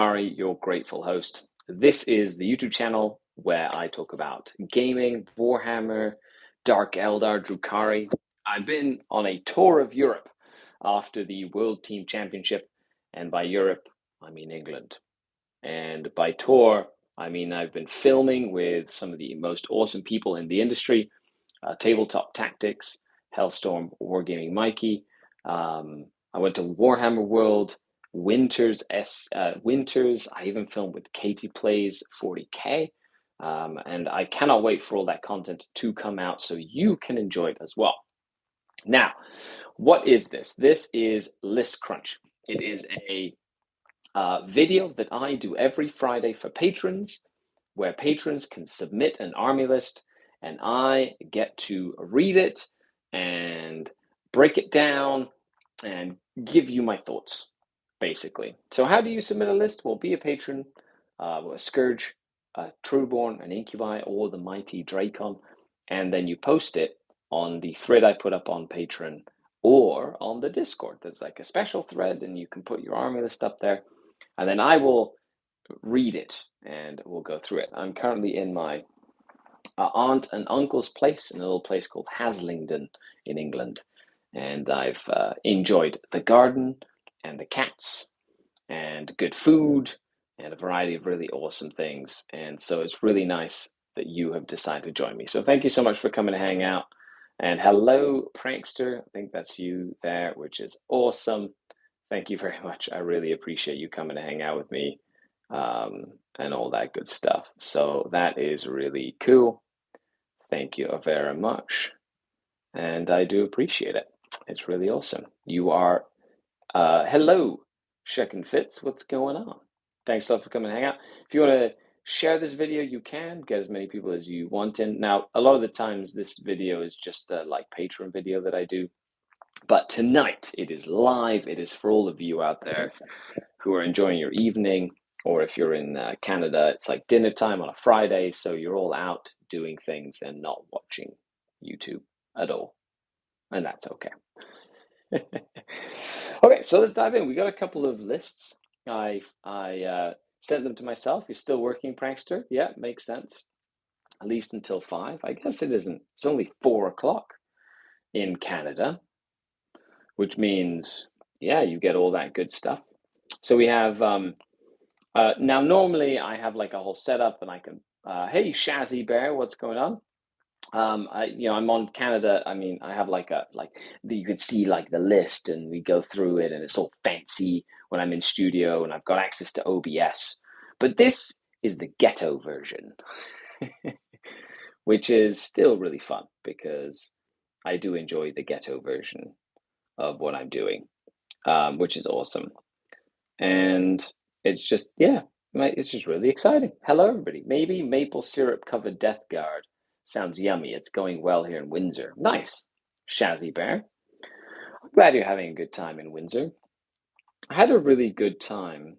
Ari, your grateful host. This is the YouTube channel where I talk about gaming, Warhammer, Dark Eldar, Drukhari. I've been on a tour of Europe after the World Team Championship, and by Europe, I mean England. And by tour, I mean I've been filming with some of the most awesome people in the industry, Tabletop Tactics, Hellstorm, Wargaming Mikey. I went to Warhammer World, Winters. I even filmed with Katie Plays 40K. And I cannot wait for all that content to come out so you can enjoy it as well. Now, what is this? This is List Crunch. It is a video that I do every Friday for patrons, where patrons can submit an army list, and I get to read it and break it down and give you my thoughts, basically. So how do you submit a list? Well, be a patron, a Scourge, a Trueborn, an Incubi, or the Mighty Dracon, and then you post it on the thread I put up on Patreon or on the Discord. There's like a special thread, and you can put your army list up there, and then I will read it and we'll go through it. I'm currently in my aunt and uncle's place in a little place called Haslingden in England, and I've enjoyed the garden and the cats and good food and a variety of really awesome things, and so it's really nice that you have decided to join me. So thank you so much for coming to hang out. And hello, Prankster. I think that's you there, which is awesome. Thank you very much. I really appreciate you coming to hang out with me and all that good stuff. So that is really cool. Thank you very much. And I do appreciate it. It's really awesome. You are, hello, Sheck and Fitz. What's going on? Thanks a lot for coming to hang out. If you want to share this video, you can get as many people as you want in. Now, a lot of the times this video is just a like Patreon video that I do. But tonight it is live. It is for all of you out there who are enjoying your evening, or if you're in Canada, it's like dinner time on a Friday, so you're all out doing things and not watching YouTube at all, and that's okay. Okay, so let's dive in. We got a couple of lists. I sent them to myself. You're still working, Prankster? Yeah, makes sense. At least until 5. I guess it isn't. It's only 4 o'clock in Canada, which means, yeah, you get all that good stuff. So we have, now normally I have like a whole setup and I can, hey, Shazzy Bear, what's going on? I'm on Canada. I mean, I have you could see like the list and we go through it and it's all fancy when I'm in studio and I've got access to OBS. But this is the ghetto version, which is still really fun because I do enjoy the ghetto version of what I'm doing, which is awesome. And it's just, yeah, it's just really exciting. Hello, everybody. Maybe maple syrup covered Death Guard sounds yummy. It's going well here in Windsor. Nice, Shazzy Bear. I'm glad you're having a good time in Windsor. I had a really good time,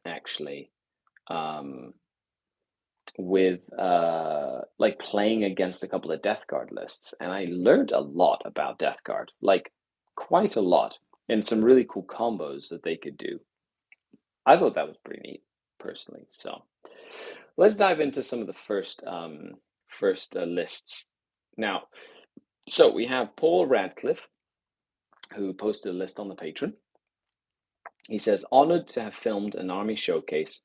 actually, with like playing against a couple of Death Guard lists, and I learned a lot about Death Guard, like quite a lot, and some really cool combos that they could do. I thought that was pretty neat, personally. So let's dive into some of the first lists. Now, so we have Paul Radcliffe, who posted a list on the Patreon. He says, honored to have filmed an army showcase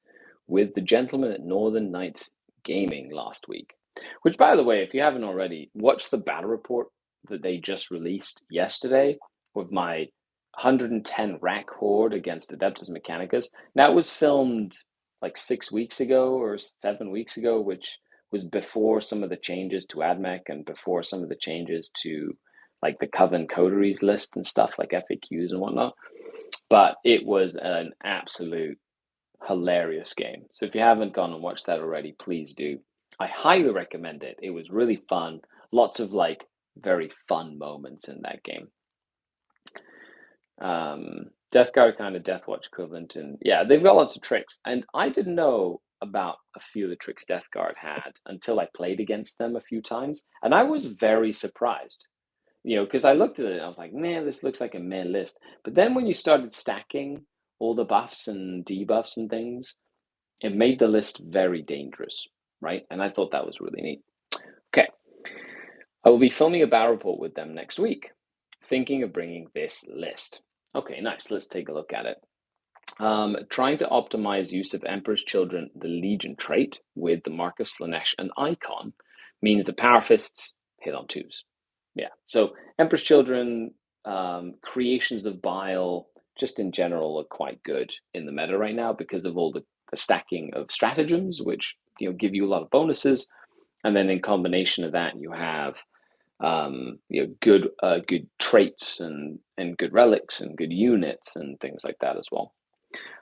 with the gentlemen at Northern Knights Gaming last week. Which, by the way, if you haven't already, watch the battle report that they just released yesterday with my 110 rack horde against Adeptus Mechanicus. Now, it was filmed like 6 weeks ago or 7 weeks ago, which was before some of the changes to AdMech and before some of the changes to like the Coven Coteries list and stuff like FAQs and whatnot. But it was an absolute hilarious game. So if you haven't gone and watched that already, please do. I highly recommend it. It was really fun. Lots of like very fun moments in that game. Death Guard kind of Death Watch equivalent, and yeah, they've got lots of tricks. And I didn't know about a few of the tricks Death Guard had until I played against them a few times, and I was very surprised. Because I looked at it and I was like, man, this looks like a meh list. But then when you started stacking all the buffs and debuffs and things, it made the list very dangerous, right? And I thought that was really neat. Okay, I will be filming a battle report with them next week, thinking of bringing this list. Okay, nice. Let's take a look at it. Trying to optimize use of Emperor's Children, the Legion trait, with the Mark of Slaanesh and Icon, means the Power Fists hit on twos. Yeah, so Emperor's Children, Creations of Bile, just in general, are quite good in the meta right now because of all the stacking of stratagems, which give you a lot of bonuses, and then in combination of that, you have good traits and good relics and good units and things like that as well.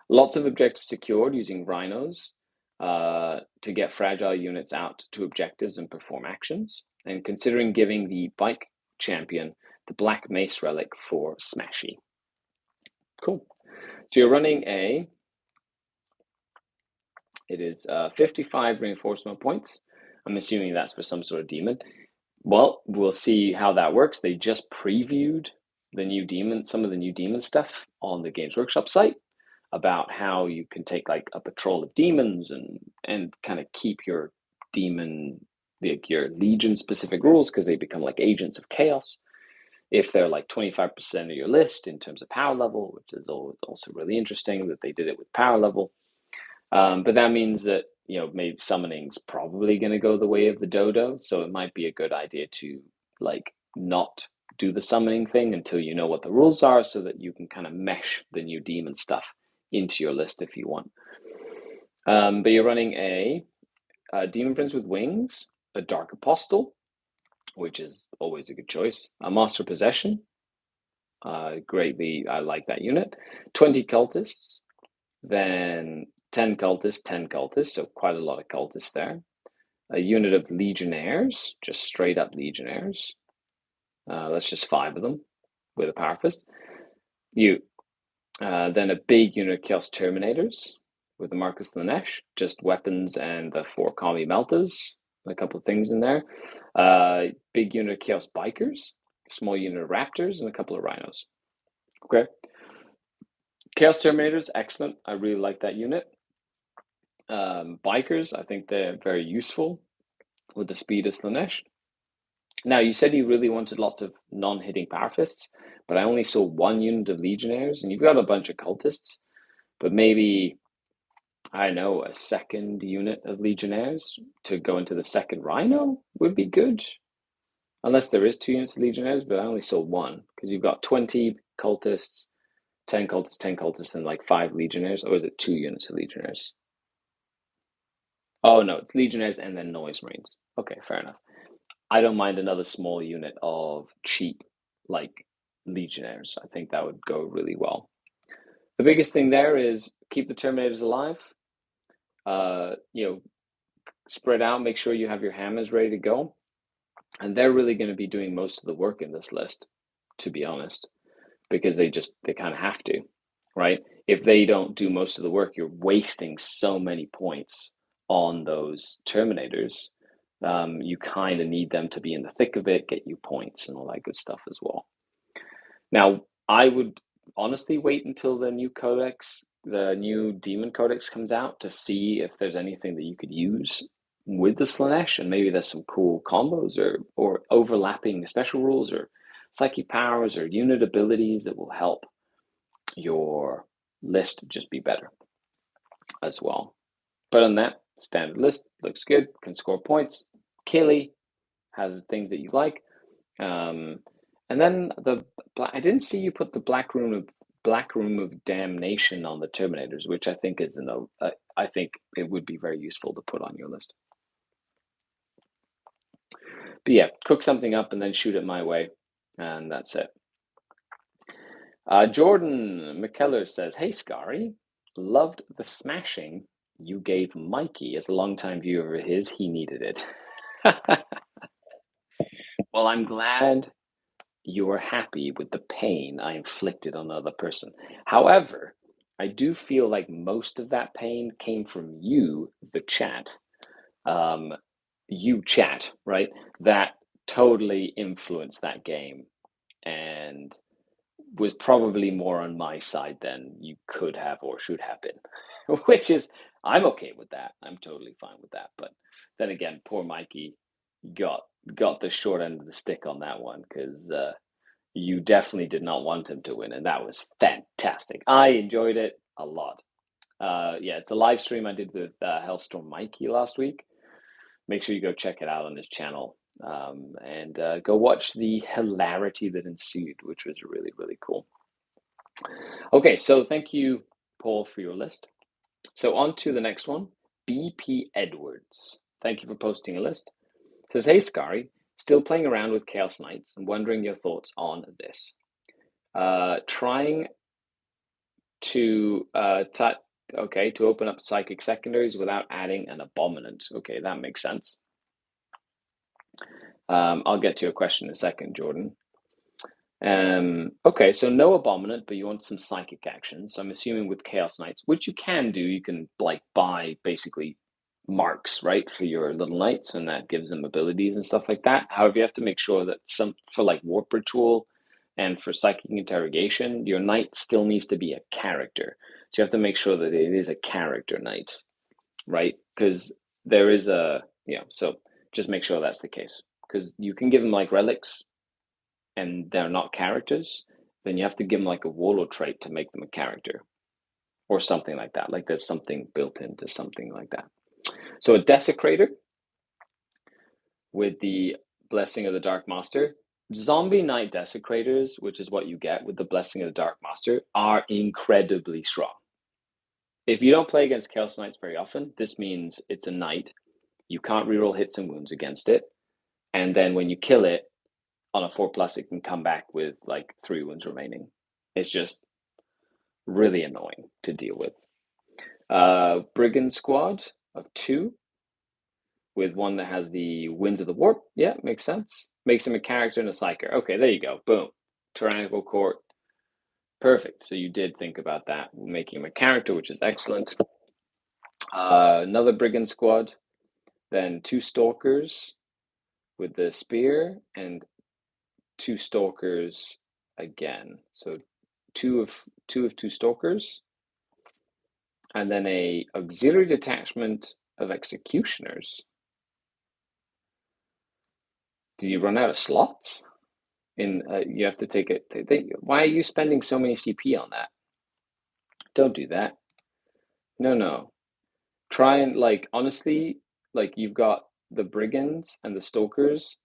Lots of objectives secured using rhinos to get fragile units out to objectives and perform actions, and considering giving the bike champion the Black Mace relic for Smashy. Cool. So you're running it is 55 reinforcement points. I'm assuming that's for some sort of demon. Well, we'll see how that works. They just previewed some of the new demon stuff on the Games Workshop site about how you can take like a patrol of demons and kind of keep your your legion specific rules, because they become like agents of chaos if they're like 25% of your list in terms of power level, which is also really interesting that they did it with power level. But that means that maybe summoning's probably going to go the way of the dodo, so it might be a good idea to like not do the summoning thing until you know what the rules are, so that you can kind of mesh the new demon stuff into your list if you want. But you're running a Demon Prince with Wings, a Dark Apostle, which is always a good choice, a Master of Possession, I like that unit, 20 cultists, then 10 cultists, so quite a lot of cultists there. A unit of legionnaires, just straight up legionnaires. That's just 5 of them with a power fist. Then a big unit of Chaos Terminators with the Mark of Slaanesh, just weapons and the 4 Kami Meltas, a couple of things in there. Big unit of Chaos Bikers, small unit of Raptors, and a couple of Rhinos. Okay. Chaos Terminators, excellent. I really like that unit. Bikers, I think they're very useful with the speed of Slaanesh. Now, you said you really wanted lots of non-hitting power fists, but I only saw 1 unit of legionnaires, and you've got a bunch of cultists, but maybe, I don't know, a second unit of legionnaires to go into the second rhino would be good. Unless there is 2 units of legionnaires, but I only saw 1, because you've got 20 cultists, 10 cultists, 10 cultists, and like 5 legionnaires, or is it 2 units of legionnaires? Oh no, it's legionnaires and then noise marines. Okay, fair enough. I don't mind another small unit of cheap, like legionnaires. I think that would go really well. The biggest thing there is keep the Terminators alive. Spread out, make sure you have your hammers ready to go. And they're really going to be doing most of the work in this list, to be honest, because they kind of have to, right? If they don't do most of the work, you're wasting so many points on those Terminators. You kind of need them to be in the thick of it, get you points and all that good stuff as well. Now, I would honestly wait until the new Demon Codex comes out to see if there's anything that you could use with the Slaanesh, and maybe there's some cool combos or overlapping special rules or psychic powers or unit abilities that will help your list just be better as well. But on that, standard list looks good, can score points. Kaylee has things that you like. And then I didn't see you put the Black Room of Damnation on the Terminators, which I think is I think it would be very useful to put on your list. But yeah, cook something up and then shoot it my way, and that's it. Jordan McKellar says, "Hey Skari, loved the smashing you gave Mikey. As a longtime viewer of his, he needed it." Well, I'm glad you are happy with the pain I inflicted on another person. However, I do feel like most of that pain came from you, the chat. You chat, right? That totally influenced that game. And was probably more on my side than you could have or should have been, which is, I'm okay with that. I'm totally fine with that. But then again, poor Mikey got the short end of the stick on that one because you definitely did not want him to win, and that was fantastic. I enjoyed it a lot. Yeah, it's a live stream I did with Hellstorm Mikey last week. Make sure you go check it out on his channel, and go watch the hilarity that ensued, which was really, really cool. Okay, so thank you, Paul, for your list. So on to the next one, BP Edwards. Thank you for posting a list. It says, hey, Skari, still playing around with Chaos Knights and wondering your thoughts on this. Trying to to open up psychic secondaries without adding an abominant. Okay, that makes sense. I'll get to your question in a second, Jordan. Okay, so no abominant, but you want some psychic actions. So I'm assuming with Chaos Knights, which you can do, you can like buy basically marks, right, for your little knights, and that gives them abilities and stuff like that. However, you have to make sure that for like Warp Ritual and for Psychic Interrogation, your knight still needs to be a character. So you have to make sure that it is a character knight, right? Because there is so just make sure that's the case. Because you can give them like relics and they're not characters, then you have to give them like a warlord trait to make them a character or something like that. Like there's something built into something like that. So a Desecrator with the Blessing of the Dark Master. Zombie Knight Desecrators, which is what you get with the Blessing of the Dark Master, are incredibly strong. If you don't play against Chaos Knights very often, this means it's a knight. You can't reroll hits and wounds against it. And then when you kill it, on a 4+, it can come back with like 3 wounds remaining. It's just really annoying to deal with. Brigand Squad of 2 with one that has the Winds of the Warp. Yeah, makes sense. Makes him a character and a psyker. Okay, there you go. Boom. Tyrannical Court. Perfect. So you did think about that, making him a character, which is excellent. Another Brigand Squad. Then 2 Stalkers with the Spear and 2 Stalkers again. So two of 2 Stalkers. And then a auxiliary detachment of Executioners. Do you run out of slots? You have to take it. Why are you spending so many CP on that? Don't do that. No. Try and honestly, you've got the brigands and the stalkers.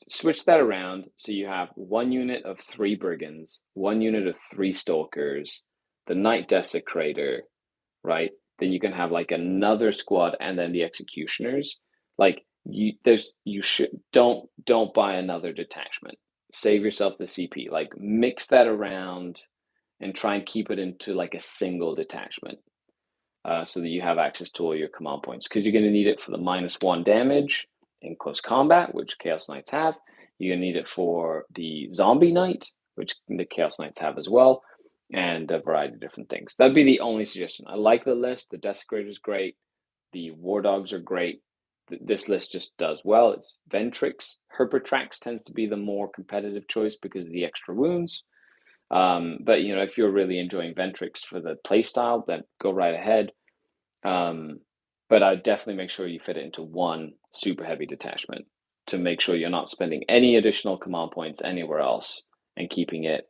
Switch that around so you have 1 unit of 3 brigands, 1 unit of 3 stalkers, the Night Desecrator, right? Then you can have another squad and then the executioners. Don't buy another detachment. Save yourself the CP. Mix that around and try and keep it into a single detachment, so that you have access to all your command points, because you're going to need it for the -1 damage in close combat, which Chaos Knights have. You're going to need it for the Zombie Knight, which the Chaos Knights have as well, and a variety of different things. That'd be the only suggestion. I like the list. The Desecrator is great. The War Dogs are great. This list just does well. It's Ventrix. Herpetrax tends to be the more competitive choice because of the extra wounds. But if you're really enjoying Ventrix for the playstyle, then go right ahead. But I'd definitely make sure you fit it into one super heavy detachment to make sure you're not spending any additional command points anywhere else and keeping it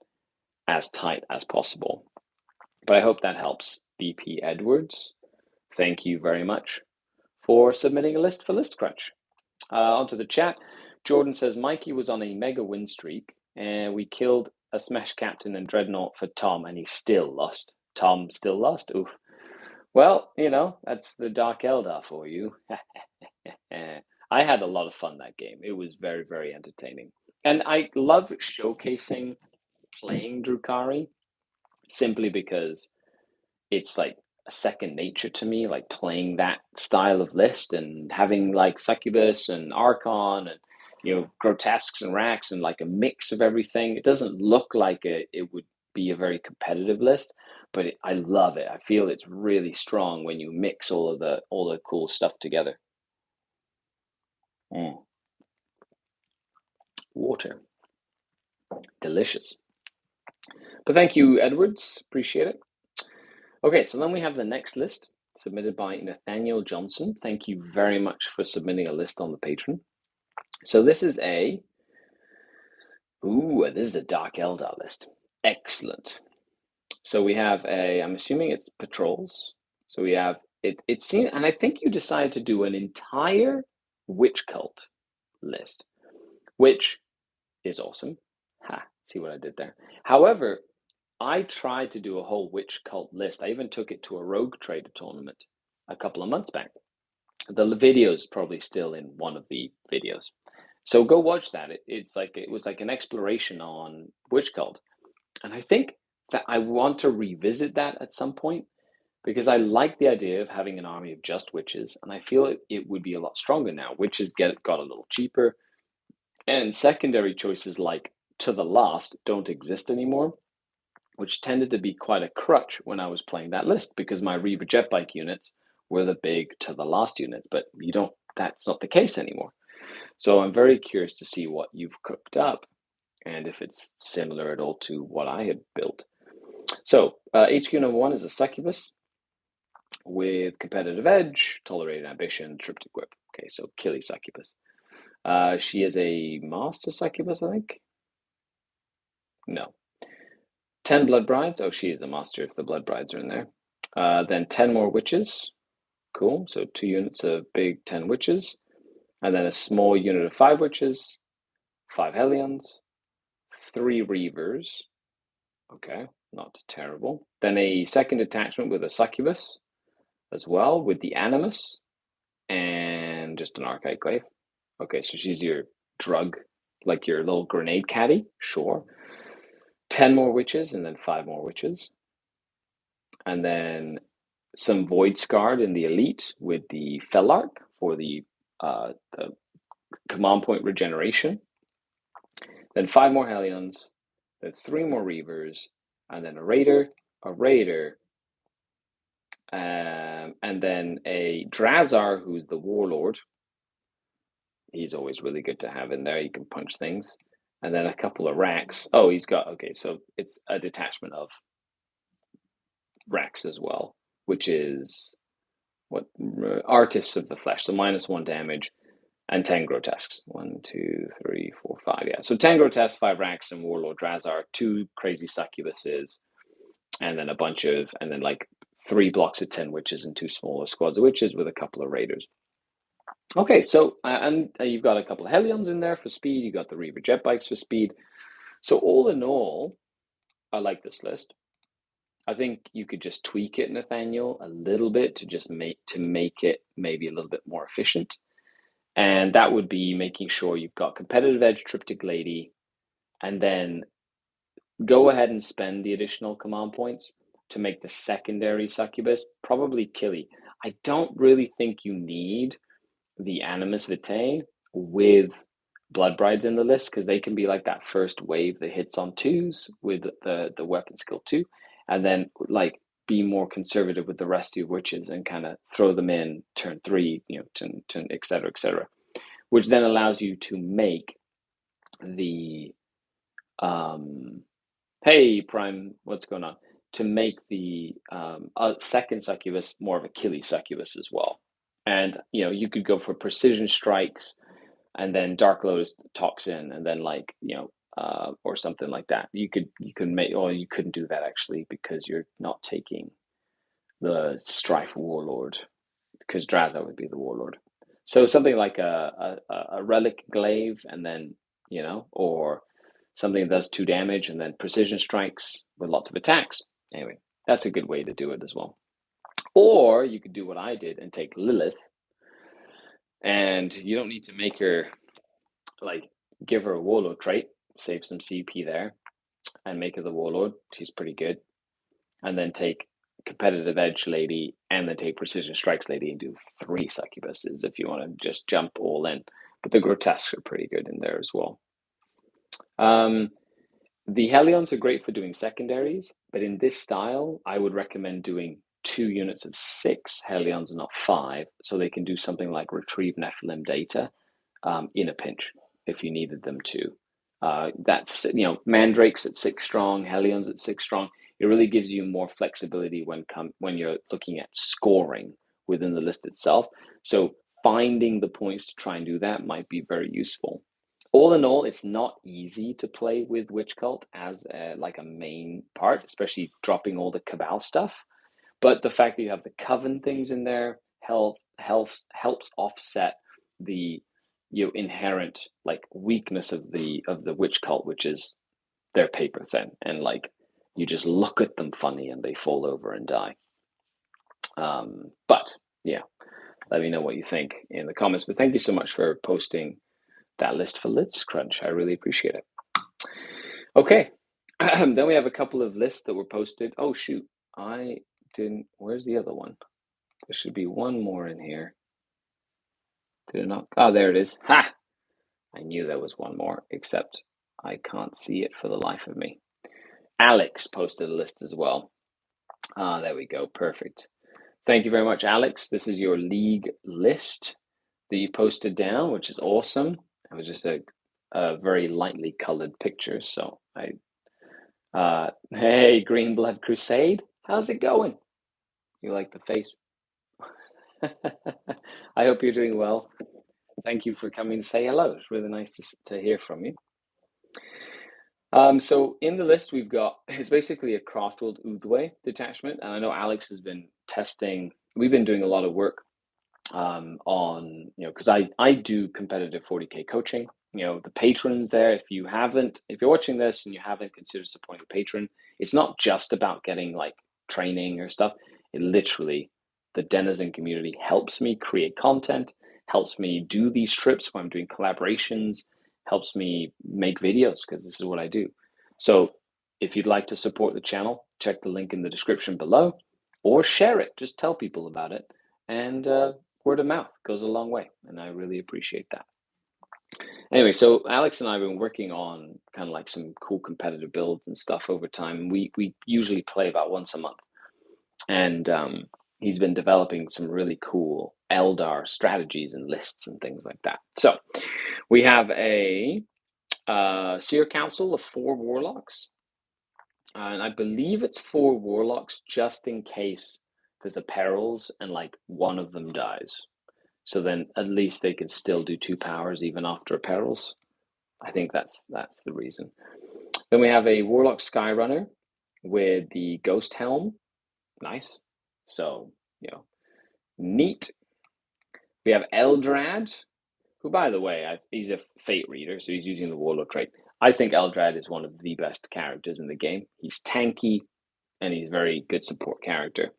as tight as possible. But I hope that helps. BP Edwards, thank you very much for submitting a list for List Crunch. Onto the chat. Jordan says, Mikey was on a mega win streak and we killed a Smash Captain and Dreadnought for Tom and he still lost. Tom still lost? Oof. Well, that's the Dark Eldar for you. I had a lot of fun that game. It was very, very entertaining. And I love showcasing playing Drukhari simply because it's a second nature to me, playing that style of list and having Succubus and Archon and grotesques and racks and a mix of everything. It doesn't look like it would be a very competitive list, but I love it. I feel it's really strong when you mix all the cool stuff together. Water. Delicious. But thank you, Edwards. Appreciate it. Okay, so then we have the next list submitted by Nathaniel Johnson. Thank you very much for submitting a list on the Patreon. So this is a Dark Eldar list. Excellent. So we have I'm assuming it's patrols. So we have it seems, and I think you decided to do an entire witch cult list, which is awesome. See what I did there. However, I tried to do a whole witch cult list. I even took it to a Rogue Trader tournament a couple of months back. The video is probably still in one of the videos. So go watch that. It was like an exploration on witch cult. And I think that I want to revisit that at some point because I like the idea of having an army of just witches, and I feel it would be a lot stronger now. Witches got a little cheaper, and secondary choices like To the Last don't exist anymore, which tended to be quite a crutch when I was playing that list because my Reaver jet bike units were the big To the Last units, but that's not the case anymore. So I'm very curious to see what you've cooked up and if it's similar at all to what I had built. So HQ number 1 is a succubus with competitive edge, tolerated ambition, triptych whip. Okay, so Killy succubus. She is a master succubus, I think. No. 10 blood brides. Oh, she is a master if the blood brides are in there. Then 10 more witches. Cool. So 2 units of big 10 witches. And then a small unit of 5 witches, 5 Hellions, 3 Reavers. Okay, not terrible. Then a second attachment with a succubus as well, with the Animus, and just an Archaic Glaive. Okay, so she's your drug, like your little grenade caddy, sure. 10 more witches, and then 5 more witches. And then some Void Scarred in the Elite with the Felarch for the command point regeneration. Then 5 more Hellions, then 3 more Reavers, and then a Raider, and then a Drazar, who's the Warlord. He's always really good to have in there. You can punch things. And then a couple of Racks. Oh, okay, so it's a detachment of Racks as well, which is Artists of the Flesh. So -1 damage and 10 grotesques. 1, 2, 3, 4, 5. Yeah, so 10 grotesques, 5 Racks, and Warlord Drazar, 2 crazy succubuses, and then and then like 3 blocks of 10 witches and 2 smaller squads of witches with a couple of raiders. Okay, so and you've got a couple of Hellions in there for speed. You got the Reaver jet bikes for speed. So all in all, I like this list. I think you could just tweak it, Nathaniel, a little bit to make it maybe a little bit more efficient. And that would be making sure you've got competitive edge triptych lady, and then go ahead and spend the additional command points to make the secondary succubus, probably Killy. I don't really think you need the Animus Vitae with Blood Brides in the list because they can be like that first wave that hits on 2s with the weapon skill 2, and then like be more conservative with the rest of your witches and kind of throw them in turn 3, turn etc., which then allows you to make the hey Prime, what's going on? To make the second succubus more of a killy succubus as well. And you could go for precision strikes and then Dark Lotus Toxin and then or something like that. You could make, or you couldn't do that actually because you're not taking the Strife Warlord because Drazar would be the Warlord. So something like a Relic Glaive and then, or something that does 2 damage and then precision strikes with lots of attacks. Anyway, that's a good way to do it as well. Or you could do what I did and take Lilith, and you don't need to make her, give her a Warlord trait, save some CP there, and make her the Warlord. She's pretty good. And then take competitive edge lady, and then take precision strikes lady and do 3 succubuses if you want to just jump all in. But the grotesques are pretty good in there as well. The Hellions are great for doing secondaries, but in this style, I would recommend doing 2 units of 6 Hellions and not 5, so they can do something like retrieve Nephilim data in a pinch if you needed them to. That's, Mandrakes at 6 strong, Hellions at 6 strong. It really gives you more flexibility when you're looking at scoring within the list itself. So finding the points to try and do that might be very useful. All in all, it's not easy to play with Witch Cult as like a main part, especially dropping all the Cabal stuff. But the fact that you have the Coven things in there helps offset the inherent like weakness of the Witch Cult, which is their paper thin, and like you just look at them funny and they fall over and die. But yeah, let me know what you think in the comments. But thank you so much for posting that list for Lids Crunch. I really appreciate it. Okay, then we have a couple of lists that were posted. Oh shoot, I didn't. Where's the other one? There should be one more in here. Did it not? Oh, there it is. Ha! I knew there was one more, except I can't see it for the life of me. Alex posted a list as well. Ah, there we go. Perfect. Thank you very much, Alex. This is your league list that you posted down, which is awesome. It was just a very lightly colored picture. So hey, Green Blood Crusade, how's it going? You like the face? I hope you're doing well. Thank you for coming to say hello. It's really nice to hear from you. So in the list we've got, it's basically a Craftworld Udwe detachment, and I know Alex has been testing. We've been doing a lot of work on, because I do competitive 40K coaching. The patrons there, if you're watching this and you haven't considered supporting a patron, it's not just about getting like training or stuff. It literally, the Denizen community helps me create content, helps me do these trips when I'm doing collaborations, helps me make videos because this is what I do. So if you'd like to support the channel, check the link in the description below or share it. Just tell people about it. And word of mouth goes a long way, and I really appreciate that. Anyway, so Alex and I have been working on kind of like some cool competitive builds and stuff over time. We usually play about once a month, and he's been developing some really cool Eldar strategies and lists and things like that. So we have a Seer Council of 4 Warlocks, and I believe it's 4 Warlocks just in case there's a perils and like one of them dies. So then at least they can still do 2 powers even after a perils. I think that's the reason. Then we have a Warlock Skyrunner with the Ghost Helm. Nice. So, neat. We have Eldrad, who, by the way, he's a Fate Reader, so he's using the Warlord trait. I think Eldrad is one of the best characters in the game. He's tanky, and he's a very good support character.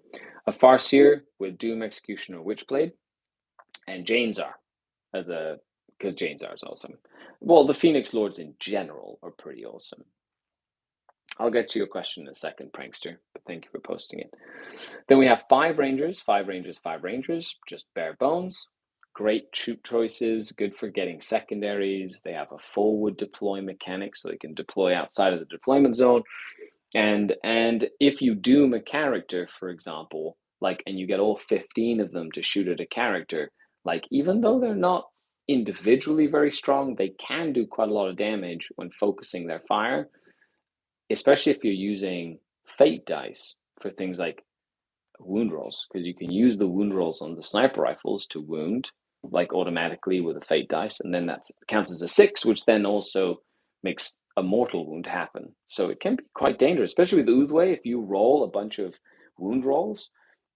A Farseer with Doom Executioner Witchblade, and Janezar because Janezar is awesome. Well, the Phoenix Lords in general are pretty awesome. I'll get to your question in a second, Prankster, but thank you for posting it. Then we have 5 Rangers, 5 Rangers, 5 Rangers, just bare bones. Great troop choices, good for getting secondaries. They have a forward deploy mechanic, so they can deploy outside of the deployment zone. And if you doom a character, for example, and you get all 15 of them to shoot at a character, even though they're not individually very strong, they can do quite a lot of damage when focusing their fire, especially if you're using fate dice for things like wound rolls, because you can use the wound rolls on the sniper rifles to wound automatically with a fate dice, and then that counts as a 6, which then also makes a mortal wound happen. So it can be quite dangerous, especially with Udwe. If you roll a bunch of wound rolls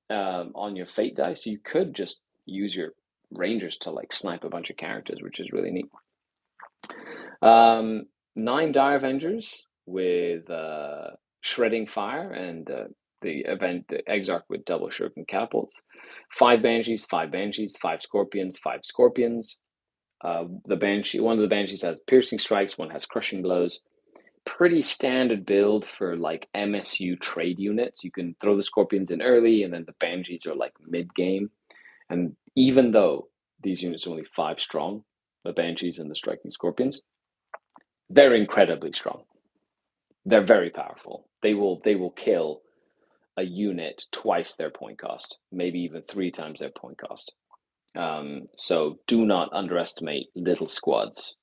on your fate dice, you could just use your Rangers to snipe a bunch of characters, which is really neat. 9 Dire Avengers with Shredding Fire and the Exarch with double shuriken catapults. 5 Banshees, 5 Banshees, 5 Scorpions, 5 Scorpions. The Banshee, one of the Banshees has Piercing Strikes, one has Crushing Blows. Pretty standard build for MSU trade units. You can throw the Scorpions in early, and then the Banshees are mid-game. And even though these units are only 5 strong, the Banshees and the Striking Scorpions, they're incredibly strong. They're very powerful. They will kill a unit twice their point cost, maybe even 3 times their point cost. So do not underestimate little squads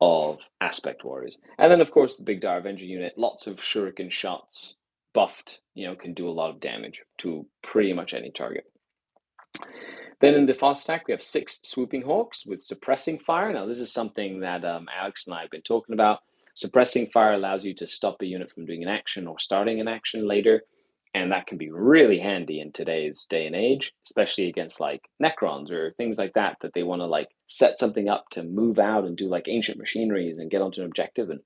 of Aspect Warriors. And then, of course, the Big Dire Avenger unit, lots of shuriken shots, buffed, can do a lot of damage to pretty much any target. Then in the fast attack, we have 6 Swooping Hawks with Suppressing Fire. Now, this is something that Alex and I have been talking about. Suppressing Fire allows you to stop a unit from doing an action or starting an action later, and that can be really handy in today's day and age, especially against like Necrons or things like that they want to like set something up to move out and do like ancient machineries and get onto an objective and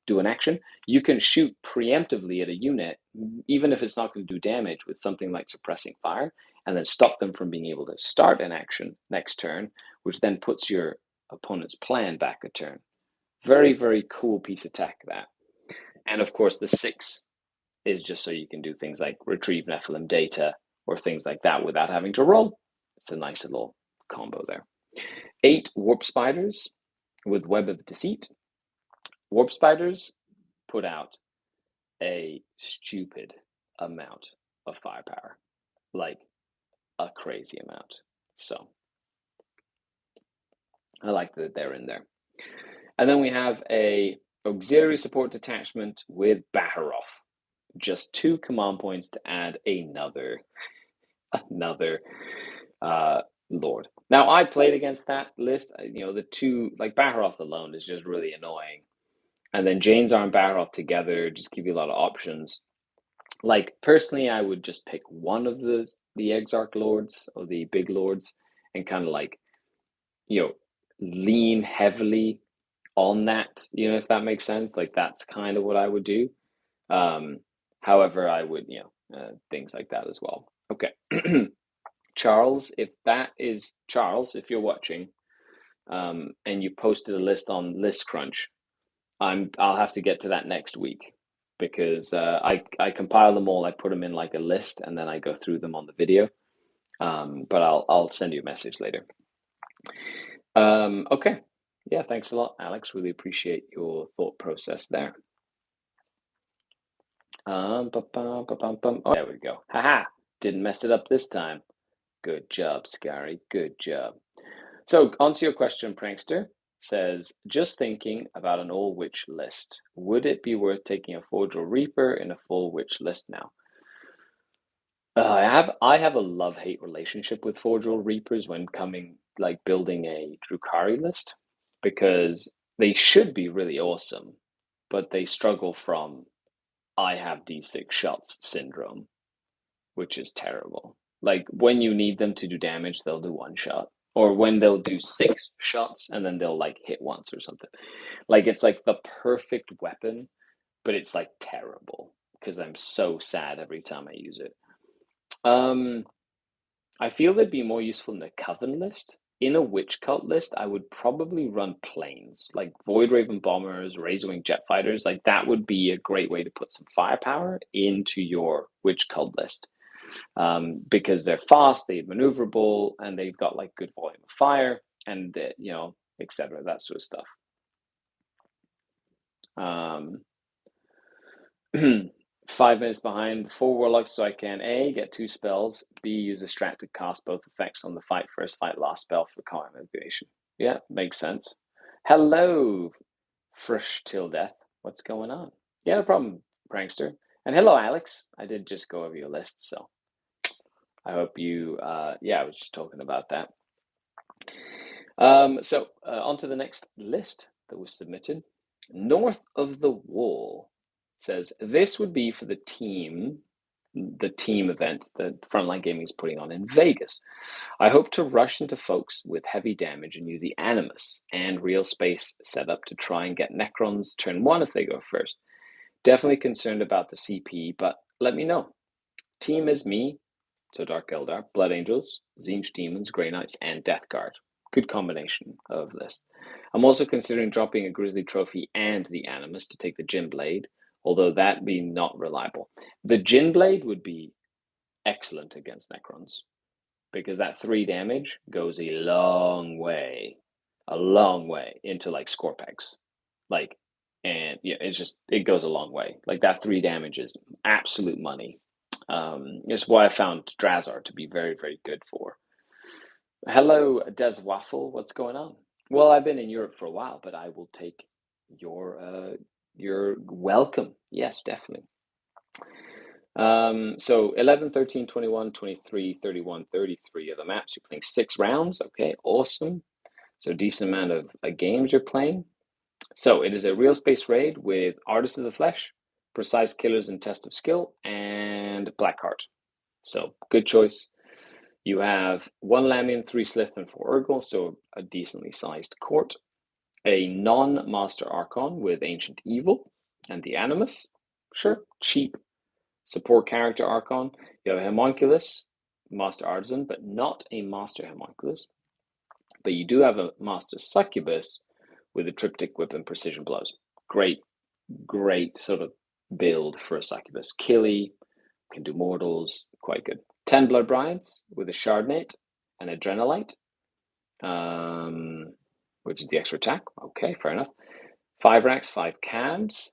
do an action. You can shoot preemptively at a unit, even if it's not going to do damage, with something like Suppressing Fire, and then stop them from being able to start an action next turn, which then puts your opponent's plan back a turn. Very, very cool piece of tech, that. And of course, the 6 is just so you can do things like retrieve Nephilim data or things like that without having to roll. It's a nice little combo there. 8 Warp Spiders with Web of Deceit. Warp Spiders put out a stupid amount of firepower, like a crazy amount. So I like that they're in there. And then we have a auxiliary support detachment with Baharoth. Just 2 command points to add another Lord. Now, I played against that list. The 2, like Baharoth alone is just really annoying. And then Jane's Arm Baharoth together just give you a lot of options. Like, personally, I would just pick one of the Exarch Lords or the big Lords and kind of like, lean heavily on that, if that makes sense. Like, that's kind of what I would do. However, I would, things like that as well. Okay. Charles, if you're watching, and you posted a list on List Crunch, I'll have to get to that next week, because I compile them all, I put them in like a list, and then I go through them on the video. But I'll send you a message later. Okay. Yeah, thanks a lot, Alex. Really appreciate your thought process there. Oh, there we go. Haha! Didn't mess it up this time. Good job, Skari. Good job. So, onto your question, Prankster. Says, just thinking about an all witch list. Would it be worth taking a Forgeal Reaper in a full witch list now? I have a love-hate relationship with Forgeal Reapers when building a Drukhari list, because they should be really awesome, but they struggle from I have D6 shots syndrome, which is terrible. Like, when you need them to do damage, they'll do 1 shot. Or when they'll do 6 shots and then they'll like hit once or something. Like, it's like the perfect weapon, but it's like terrible because I'm so sad every time I use it. I feel they'd be more useful in the Coven list. In a Witch Cult list, I would probably run planes, like Void Raven Bombers, Razorwing Jet Fighters. Like, that would be a great way to put some firepower into your Witch Cult list. Because they're fast, they're maneuverable, and they've got like good volume of fire, and etc. That sort of stuff. 5 minutes behind 4 warlocks, so I can A, get 2 spells, B, use a strat to cast both effects on the fight first, fight last spell for combat manipulation. Yeah, makes sense. Hello, Fresh Till Death. What's going on? Yeah, no problem, Prankster. And hello, Alex. I did just go over your list, so I hope you, I was just talking about that. So on to the next list that was submitted. North of the Wall says, this would be for the team event that Frontline Gaming is putting on in Vegas. I hope to rush into folks with heavy damage and use the Animus and Real Space setup to try and get Necrons turn 1 if they go first. Definitely concerned about the CP, but let me know. Team is me, so Dark Eldar, Blood Angels, Tzeentch Demons, Grey Knights, and Death Guard. Good combination of this. I'm also considering dropping a Grizzly Trophy and the Animus to take the Gin Blade, although that be not reliable. The Gin Blade would be excellent against Necrons, because that 3 damage goes a long way into like Scorpex. Like, and yeah, it goes a long way. Like, that 3 damage is absolute money. It's why I found Drazar to be very, very good for. Hello, Des Waffle. What's going on? Well, I've been in Europe for a while, but I will take your welcome. Yes, definitely. So 11, 13, 21, 23, 31, 33 are the maps. You're playing 6 rounds. Okay, awesome. So decent amount of games you're playing. So it is a real space raid with Artists of the Flesh, Precise Killers and Test of Skill, and Blackheart. So good choice. You have 1 Lamian, 3 Slith, and 4 Urgle, so a decently sized court. A non-Master Archon with Ancient Evil and the Animus. Sure, cheap support character Archon. You have a Homunculus, Master Artisan, but not a Master Homunculus. But you do have a Master Succubus with a Triptych Whip and Precision Blows. Great sort of build for a Succubus. Killy, can do mortals, quite good. 10 Blood Brides with a Shardnate and Adrenalite, which is the extra attack. Okay, fair enough. 5 Racks, 5 Cabs,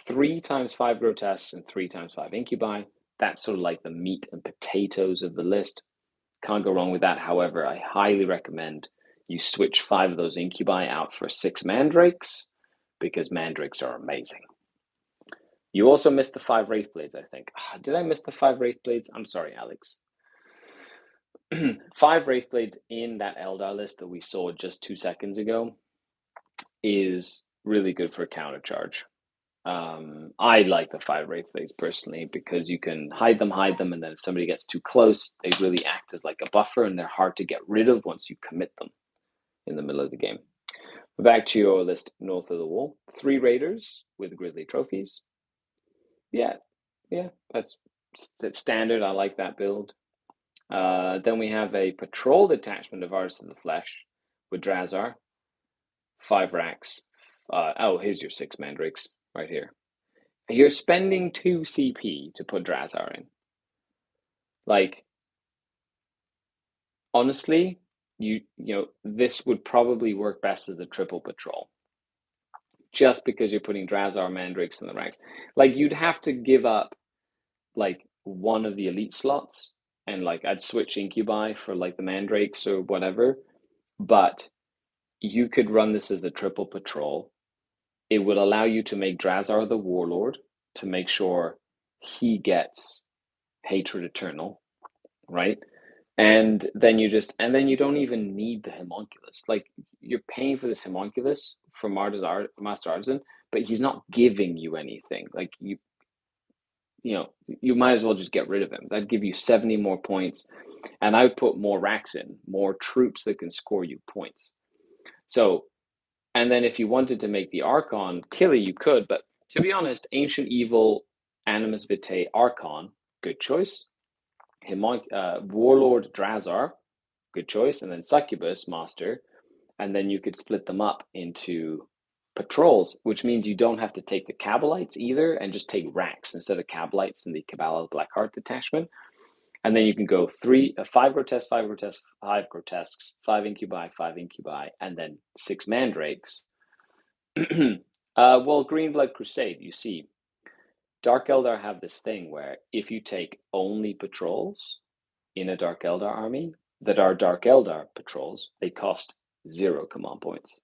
3 times 5 Grotesques, and 3 times 5 Incubi. That's sort of like the meat and potatoes of the list. Can't go wrong with that. However, I highly recommend you switch 5 of those Incubi out for 6 Mandrakes, because Mandrakes are amazing. You also missed the 5 Wraithblades, I think. Did I miss the 5 Wraithblades? I'm sorry, Alex. 5 Wraithblades in that Eldar list that we saw just 2 seconds ago is really good for a counter charge. I like the 5 Wraithblades personally because you can hide them, and then if somebody gets too close, they really act as like a buffer, and they're hard to get rid of once you commit them in the middle of the game. Back to your list north of the wall. 3 Raiders with Grizzly Trophies. Yeah, that's standard. I like that build. Then we have a patrol detachment of Artists of the Flesh with Drazar. 5 Racks. Here's your 6 Mandrakes right here. You're spending 2 CP to put Drazar in. Like, honestly, you know, this would probably work best as a triple patrol. Just because you're putting Drazar Mandrakes in the ranks. Like, you'd have to give up like one of the elite slots, and like I'd switch Incubi for like the Mandrakes or whatever, but you could run this as a triple patrol. It would allow you to make Drazar the Warlord to make sure he gets Hatred Eternal, right? And then you don't even need the Homunculus. Like, you're paying for this Homunculus from Master Artisan, but he's not giving you anything. Like, you might as well just get rid of him. That'd give you 70 more points, and I would put more racks in, more troops that can score you points. So, and then if you wanted to make the Archon Killy, you could, but to be honest, Ancient Evil, Animus Vitae, Archon, good choice. Warlord Drazar, good choice, and then Succubus Master, and then you could split them up into patrols, which means you don't have to take the Cabalites either, and just take racks instead of Cabalites in the Cabal Blackheart detachment. And then you can go 5 Grotesques, 5 Grotesques, 5 Grotesques, 5 Incubi, 5 Incubi, and then 6 Mandrakes. Well, Greenblood Crusade, you see, Dark Eldar have this thing where if you take only patrols in a Dark Eldar army that are Dark Eldar patrols, they cost 0 command points.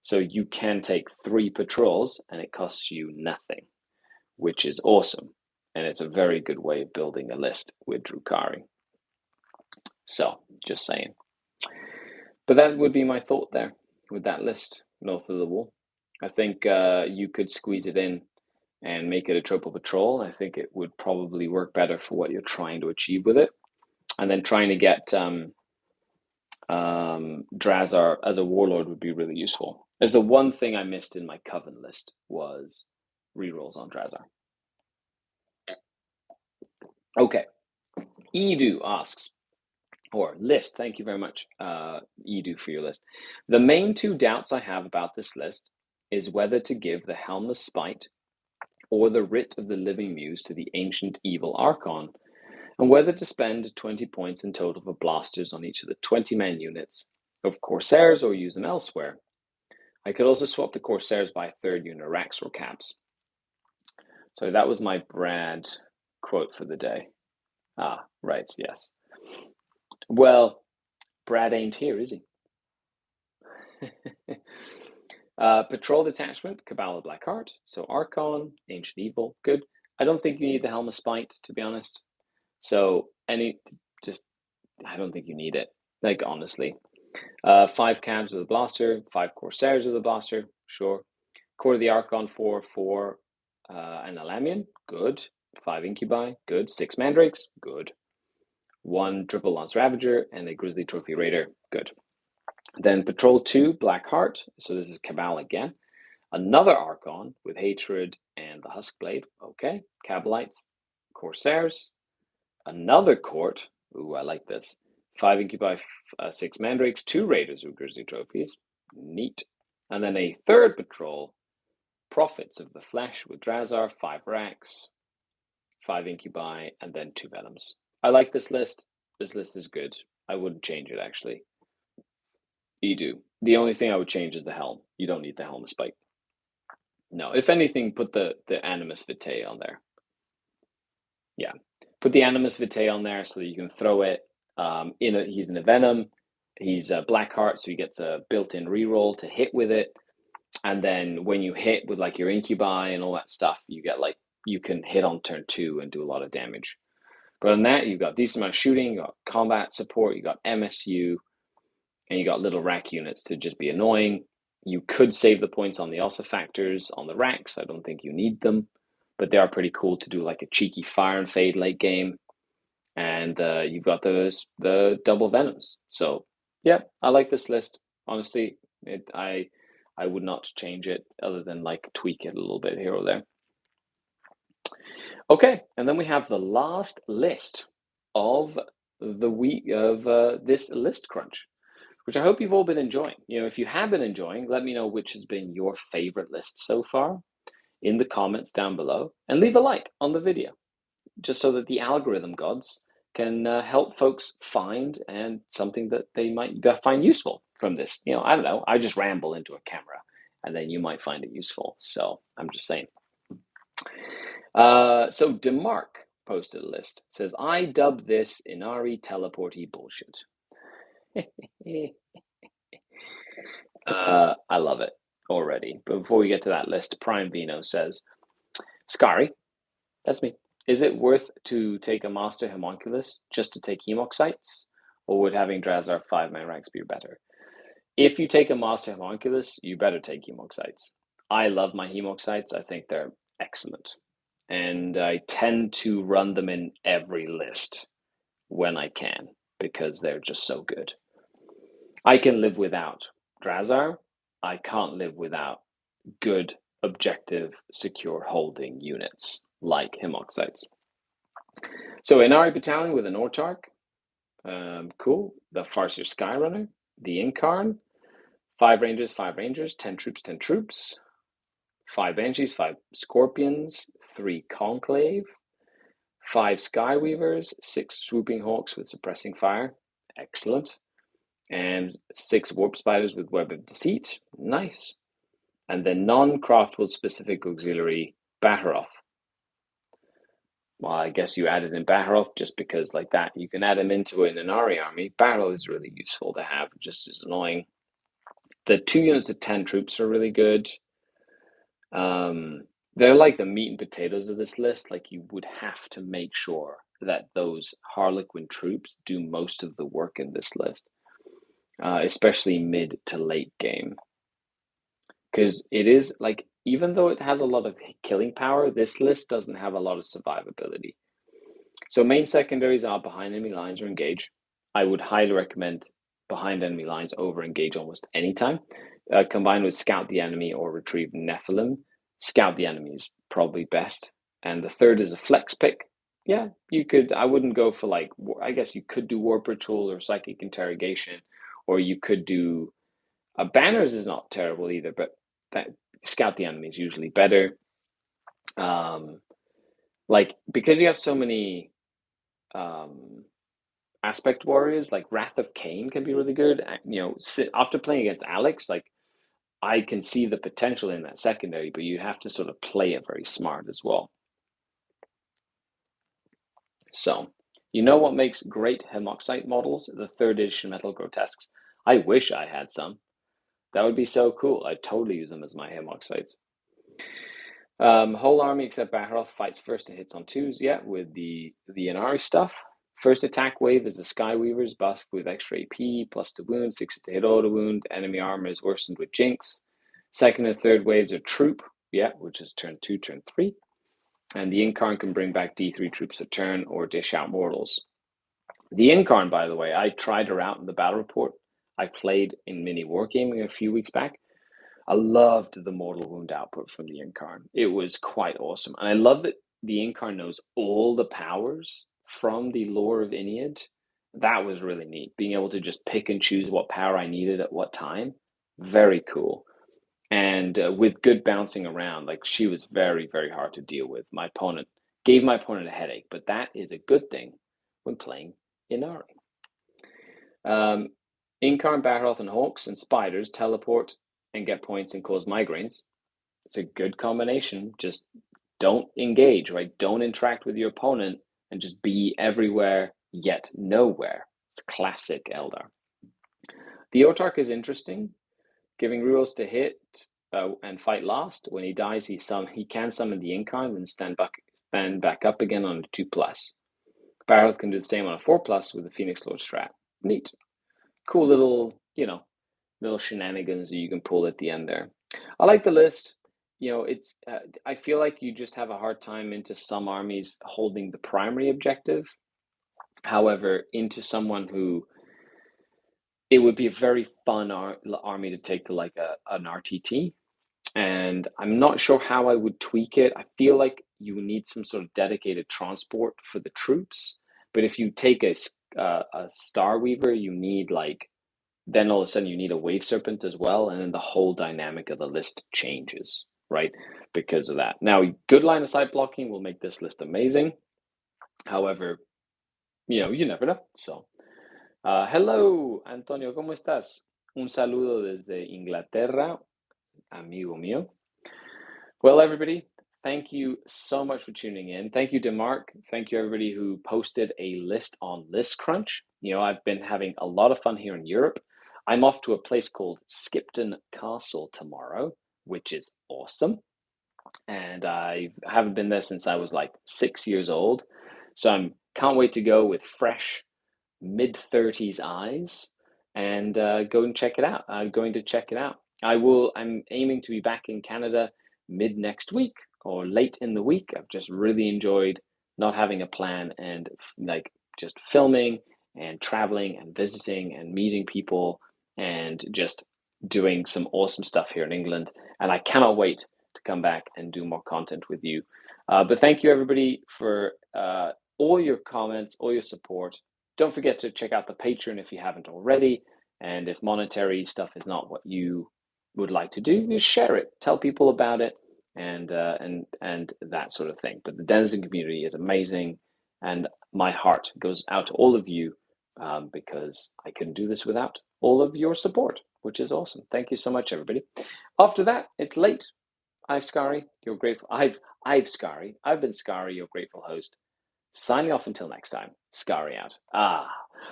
So you can take 3 patrols and it costs you nothing, which is awesome. And it's a very good way of building a list with Drukhari. So, just saying. But that would be my thought there with that list north of the wall. I think you could squeeze it in and make it a triple patrol. I think it would probably work better for what you're trying to achieve with it. And then trying to get Drazar as a warlord would be really useful. There's the one thing I missed in my Coven list was rerolls on Drazar. Okay. Edu asks, or list, thank you very much, Edu, for your list. The main 2 doubts I have about this list is whether to give the Helmless Spite or the Writ of the Living Muse to the Ancient Evil Archon, and whether to spend 20 points in total for blasters on each of the 20-man units of Corsairs or use them elsewhere. I could also swap the Corsairs by a 3rd unit of Racks or Cabs. So that was my Brad quote for the day. Right, yes. Well, Brad ain't here, is he? Patrol detachment, Cabal of Blackheart. So Archon, Ancient Evil, good. I don't think you need the Helm of Spite, to be honest. So just I don't think you need it. Like honestly, 5 cabs with a blaster, 5 corsairs with a blaster, sure. Core of the Archon, 4/4, an Alamian, good. 5 incubi, good. 6 mandrakes, good. 1 triple lance ravager and a grizzly trophy raider, good. Then patrol 2, Blackheart. So this is Cabal again. Another Archon with hatred and the Huskblade, okay. Cabalites, corsairs, another court. Ooh, I like this. 5 incubi, 6 mandrakes, 2 raiders with grizzly trophies, neat. And then a third patrol, Prophets of the Flesh with Drazar, 5 racks, 5 incubi, and then 2 venoms. I like this list. This list is good. I wouldn't change it actually. You do. The only thing I would change is the helm. You don't need the helm of spike. No, if anything, put the Animus Vitae on there. Yeah, put the Animus Vitae on there so that you can throw it. He's in a venom. He's a Blackheart, so he gets a built-in reroll to hit with it. And then when you hit with like your incubi and all that stuff, you get like you can hit on turn 2 and do a lot of damage. But on that, you've got decent amount of shooting, you got combat support, you got MSU, and you got little rack units to just be annoying. You could save the points on the ossifactors on the racks. I don't think you need them, but they are pretty cool to do like a cheeky fire and fade late game. And you've got the double venoms. So yeah, I like this list. Honestly, I would not change it other than like tweak it a little bit here or there. Okay, and then we have the last list of the week of this list crunch, which I hope you've all been enjoying. If you have been enjoying, let me know which has been your favorite list so far in the comments down below, and leave a like on the video, just so that the algorithm gods can help folks find and something that they might find useful from this. I don't know. I just ramble into a camera, and then you might find it useful. So I'm just saying. So DeMark posted a list. It says, I dub this Inari teleporty bullshit. I love it already. But before we get to that list, Prime Vino says, Skari, that's me. Is it worth to take a Master Homunculus just to take Hemoxites? Or would having Drazar 5-man ranks be better? If you take a Master Homunculus, you better take Hemoxites. I love my Hemoxites. I think they're excellent. And I tend to run them in every list when I can, because they're just so good. I can live without Drazar. I can't live without good, objective, secure holding units like Hemoxites. So Inari Battalion with an Ortarch. Cool. The Farseer Skyrunner. The Incarn. 5 Rangers, 5 Rangers. 10 troops, 10 troops. 5 Banshees, 5 Scorpions. 3 Conclave. 5 Skyweavers. 6 Swooping Hawks with Suppressing Fire. Excellent. And 6 Warp Spiders with Web of Deceit. Nice. And then non-Craftworld specific auxiliary Baharoth. Well, I guess you added in Baharoth just because like that. You can add him into an Inari army. Baharoth is really useful to have, just as annoying. The 2 units of 10 troops are really good. They're like the meat and potatoes of this list. Like you would have to make sure that those Harlequin troops do most of the work in this list, especially mid to late game. Because it is like, even though it has a lot of killing power, this list doesn't have a lot of survivability. So main secondaries are behind enemy lines or engage. I would highly recommend behind enemy lines over engage almost any time. Combined with scout the enemy or retrieve Nephilim. Scout the enemy is probably best. And the third is a flex pick. Yeah, you could. I wouldn't go for like, I guess you could do Warp Ritual or Psychic Interrogation, or you could do Banners is not terrible either, but scout the enemy is usually better. Like because you have so many aspect warriors, like Wrath of Cain can be really good. After playing against Alex, like I can see the potential in that secondary, but you have to sort of play it very smart as well. So, what makes great Hemoxite models? The 3rd edition Metal Grotesques. I wish I had some. That would be so cool. I'd totally use them as my hammock sites. Whole army except Baharoth fights first and hits on twos, yeah, with the Inari stuff. First attack wave is the Skyweaver's buff with extra AP, plus to wound, 6 to hit auto wound. Enemy armor is worsened with Jinx. Second and third waves are troop, yeah, which is turn 2, turn 3. And the Incarn can bring back D3 troops a turn or dish out mortals. The Incarn, by the way, I tried her out in the battle report. I played in mini wargaming a few weeks back. I loved the mortal wound output from the Incarn. It was quite awesome. And I love that the Incarn knows all the powers from the lore of Inead. That was really neat. Being able to just pick and choose what power I needed at what time. Very cool. And with good bouncing around, like she was very, very hard to deal with. Gave my opponent a headache, but that is a good thing when playing Inari. Incarn, Baharoth, and Hawks and Spiders teleport and get points and cause migraines. It's a good combination. Just don't engage, right? Don't interact with your opponent and just be everywhere yet nowhere. It's classic Eldar. The Autarch is interesting, giving rerolls to hit and fight last. When he dies, he can summon the Incarn and stand back up again on a 2+. Baharoth can do the same on a 4+ with the Phoenix Lord strat. Neat. Cool little, little shenanigans that you can pull at the end there. I like the list. It's I feel like you just have a hard time into some armies holding the primary objective. However, into someone who it would be a very fun army to take to like an RTT. And I'm not sure how I would tweak it. I feel like you need some sort of dedicated transport for the troops. But if you take a Star Weaver, you need then all of a sudden you need a Wave Serpent as well, and then the whole dynamic of the list changes, right? Because of that. Now, good line of sight blocking will make this list amazing. However, you never know. So, hello, Antonio, ¿cómo estás? Un saludo desde Inglaterra, amigo mío. Well, everybody, thank you so much for tuning in. Thank you to Mark. Thank you, everybody who posted a list on List Crunch. I've been having a lot of fun here in Europe. I'm off to a place called Skipton Castle tomorrow, which is awesome. And I haven't been there since I was like 6 years old. So I can't wait to go with fresh mid-30s eyes and go and check it out. I'm going to check it out. I'm aiming to be back in Canada mid next week or late in the week. I've just really enjoyed not having a plan and just filming and traveling and visiting and meeting people and just doing some awesome stuff here in England. And I cannot wait to come back and do more content with you. But thank you, everybody, for all your comments, all your support. Don't forget to check out the Patreon if you haven't already. And if monetary stuff is not what you would like to do, just share it. Tell people about it and that sort of thing. But the Denizen community is amazing. And my heart goes out to all of you because I couldn't do this without all of your support, which is awesome. Thank you so much, everybody. After that, it's late. I've Skari, your grateful. I've Skari. I've been Skari, your grateful host. Signing off until next time. Skari out.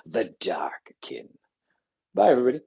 The Dark Kin. Bye, everybody.